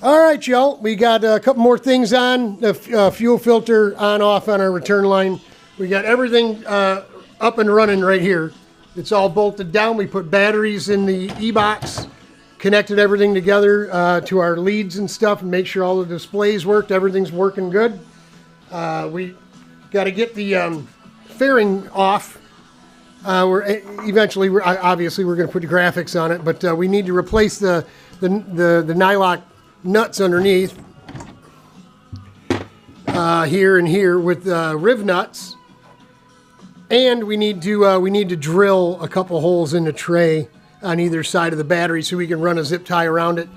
All right, y'all. We got a couple more things on. The fuel filter on-off on our return line. We got everything up and running right here. It's all bolted down. We put batteries in the e-box, connected everything together to our leads and stuff, and make sure all the displays worked. Everything's working good. We got to get the fairing off. Eventually, obviously, we're going to put the graphics on it, but we need to replace the nylock nuts underneath here and here with riv nuts, and we need to drill a couple holes in the tray on either side of the battery so we can run a zip tie around it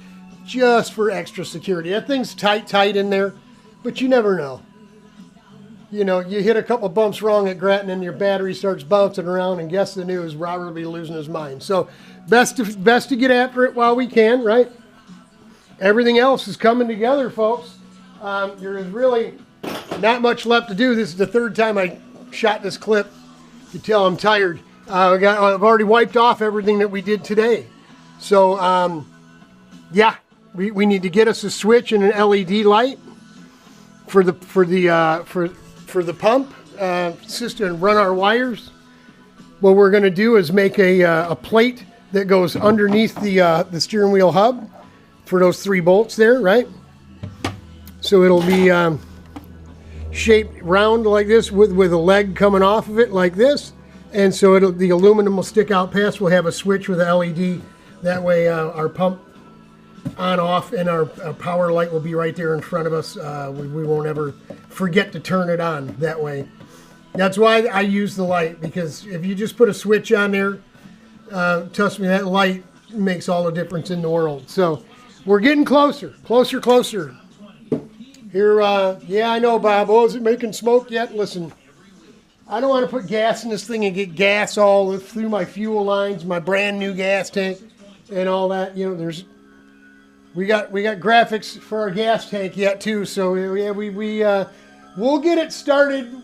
just for extra security. That thing's tight in there, but you never know. You know, you hit a couple bumps wrong at Grattan and your battery starts bouncing around, and guess the news, Robert will be losing his mind. So best to get after it while we can, right? Everything else is coming together, folks. There is really not much left to do. This is the third time I shot this clip. You tell I'm tired. I've already wiped off everything that we did today. So, yeah, we need to get us a switch and an LED light for the pump system and run our wires. What we're going to do is make a plate that goes underneath the steering wheel hub for those 3 bolts there, right? So it'll be shaped round like this with a leg coming off of it like this. And so the aluminum will stick out past. We'll have a switch with a LED. That way our pump on off and our power light will be right there in front of us. We won't ever forget to turn it on that way. That's why I use the light, because if you just put a switch on there, trust me, that light makes all the difference in the world. So we're getting closer. Here, yeah, I know, Bob. Oh, is it making smoke yet? Listen, I don't want to put gas in this thing and get gas all through my fuel lines, my brand new gas tank, and all that. You know, we got graphics for our gas tank yet too. So yeah, we'll get it started,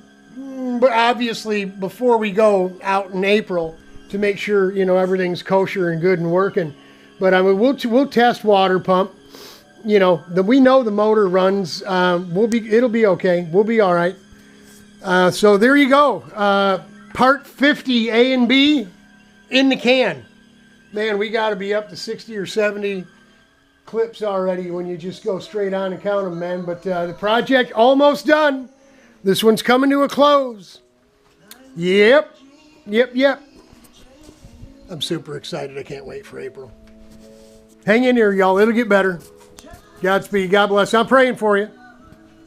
but obviously before we go out in April to make sure, you know, everything's kosher and good and working. But I mean, we'll test water pump. You know, we know the motor runs. It'll be okay. We'll be all right. So there you go. Part 50 A and B in the can. Man, we got to be up to 60 or 70 clips already when you just go straight on and count them, man. But the project almost done. This one's coming to a close. Yep. I'm super excited. I can't wait for April. Hang in here, y'all. It'll get better. Godspeed. God bless. I'm praying for you.